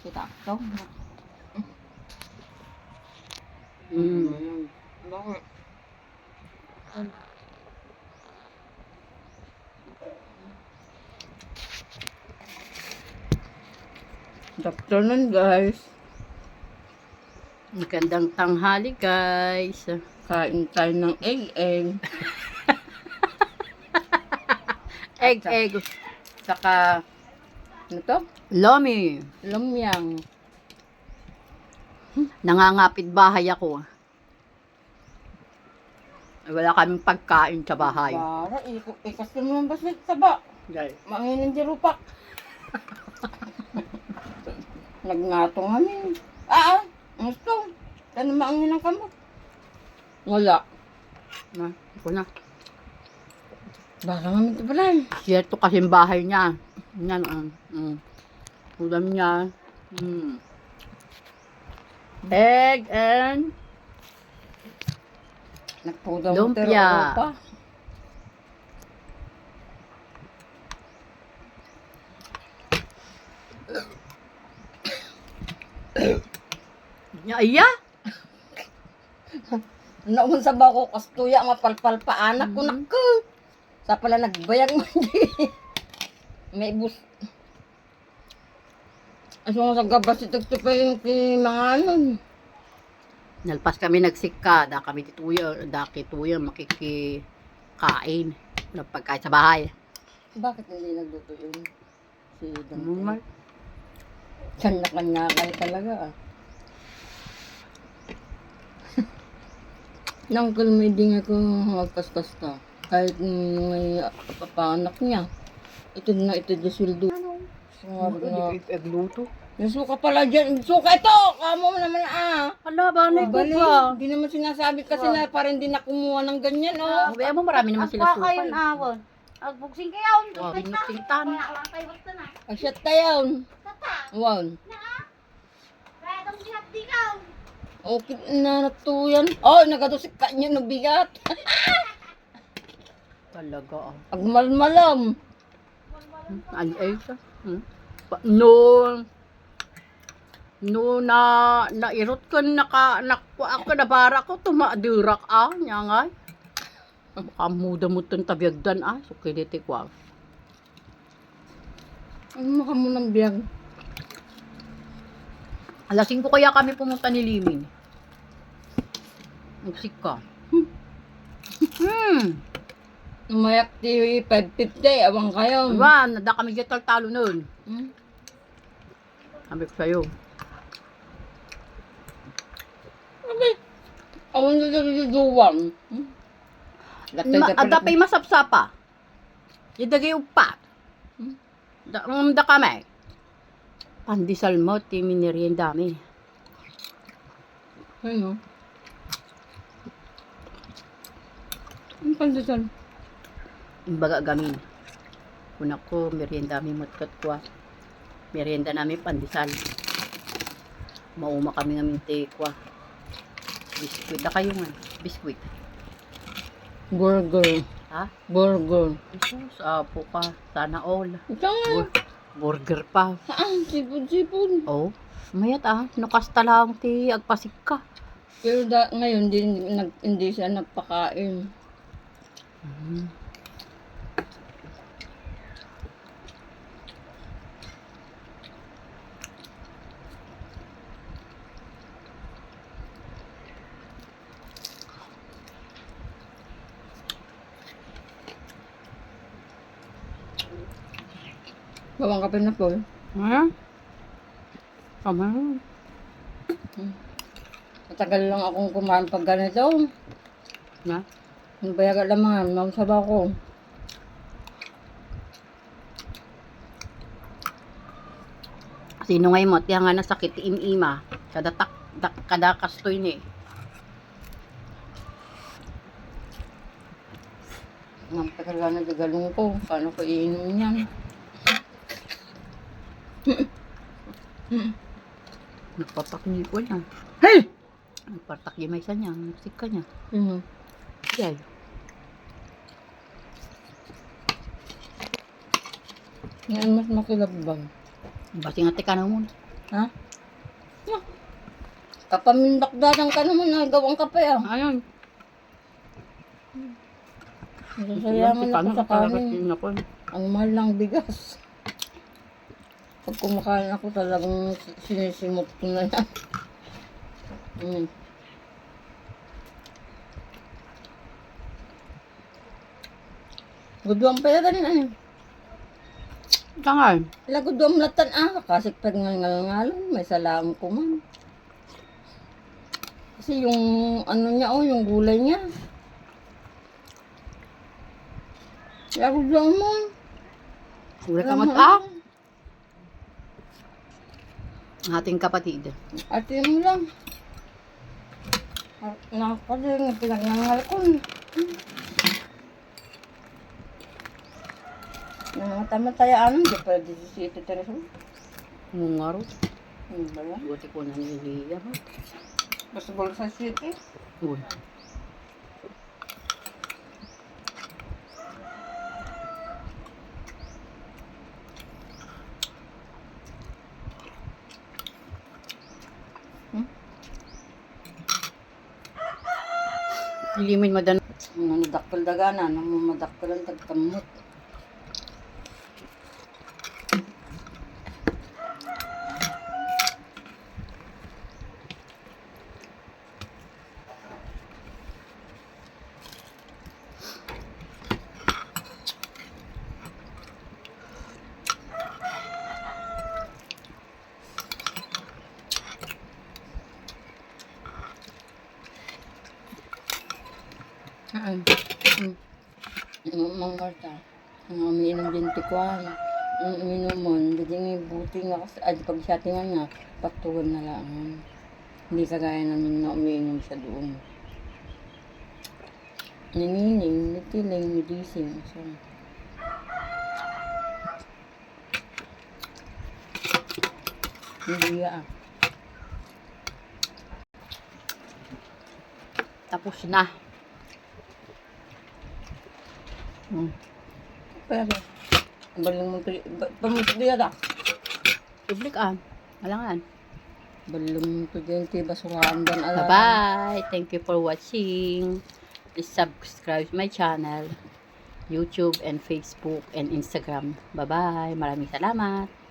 Kita ko. Bakit? Good afternoon, guys. Magandang tanghali, guys. Kain tayo ng egg. Egg. Saka, ano to? Lomi. Lumyang. Nangangapit bahay ako. Wala kaming pagkain sa bahay. Para, ikas ko naman ba sa taba? Guys. Mangin ng dirupak. Nagngatong kami. Gusto. Ano mangin ng kamot? Wala. Na, ako na. Baka kami ito pala. Siyerto kasi yung bahay niya. Yan, ulam niya. Egg and Nagpudaw lumpia. pa. Iya? Naun sa bako kastuya mapalpal pa anak ko nako. Sa pala nagbayag mo. May bus. As mga sa gabas ito pa yung mga ano. Nalpas kami nagsika. Da kami kituya makikikain. Ng pagkain sa bahay. Bakit hindi nagluto yun? Si Normal. Dante. Siya na kanya talaga Nang kalmiding ako magpaspas ka. Kahit may papanak niya. Ito na ito na sweldo. Nagluto. Yung suka pala dyan. Suka ito! Kamo mo naman Hala, ba na Bali, ko pa? hindi naman sinasabi kasi na parang hindi na kumuha ng ganyan, Kaya mo marami naman sila suka. Kayon awon. Agbugsing kayon. Wow, binuktintan. Asyat tayo. Wow. Kaya itong sinabdi ka. Okay na natuyan. Oh, nagadusik ka niya no bigat. Talaga. Pag malmalam. Ano eh siya? No nairot ko nakuha ako na bara ko tumadirak nya nga. Baka muda mo itong tabiyagdan so kiditi ko. Ano mo ka munang biyag? Alasing ko kaya kami pumunta ni Limin. Nagsika. Umayak di 550. Awang kayo. Diba, nada kami talo nun. Sabi ko sa'yo. Awang naduduwang. Ada pa'y masapsapa. Idagay upat. Da kami. Pandisal mo, minirienda mi. Ano? Ang pandesal. Imbaga gamin. Una ko, merienda mi matkat ko. Merienda namin pandisal. Mauma kami ng minte ko. Biskuit. Da kayo nga. Biskuit. Burger. Ha? Burger. Jesus, apo ka. Sana all. Ito nga. Burger pa. Sipon. Oh. Mayat nukas talang ti agpasik ka. Pero ngayon hindi siya nagpakain. Bawang kape na po. Tama. Matagal lang akong kumain pag ganito. Na? Ang bayaga laman, mausaba ko. Sino ngay mo? Tiya nga nasakit ima. Kada kastoy ni. Ang tagal na nagalong ko. Paano ko iinom yan? Nagpatak ni ko yan. Hey! Nagpatak yung may isa niya. Nagsik ka niya. Yay. Yan mas makilabang. Basi nga tika na muna. Ha? Kapamindakdadan ka naman na gawang kape ah. Ayun. Nasasayangan ako sa kanin. Ako. Ang mahal ng bigas. Pag kumakain ako talagang sinisimot ko na yan. Guduang pa yan ano. Tangay. Laguduang latan kasi pag ngalngalon, may salam ko man. Kasi yung ano niya yung gulay niya. Laguduang mo. Ura ka mata. Ang ating kapatid. Ate mo lang. Nakakaling, pinagnangal ko. Nangangatamatayan, hindi pa 17 tereso. Mungaro. Ano ba yan? Buti ko na niliya. Basta bol sa city. Uy. Ilimin mo dan. Nanadakpal dagana, namamadakpalan tagkamot. Mang Marta, ang umiinom din tikwan. Ang umiinom mo, hindi buti nga kasi, pag siyatingan nga, patuwan na lang. Hindi kagaya namin na umiinom siya doon. Ninining, nitiling, nidising. So, hindi Tapos na. Pero, balang mo tuloy, pamutuloy na. Public Alangan. Balang mo tuloy, basuhan dan ala. Bye-bye. Thank you for watching. Please subscribe my channel, YouTube and Facebook and Instagram. Bye-bye. Maraming salamat.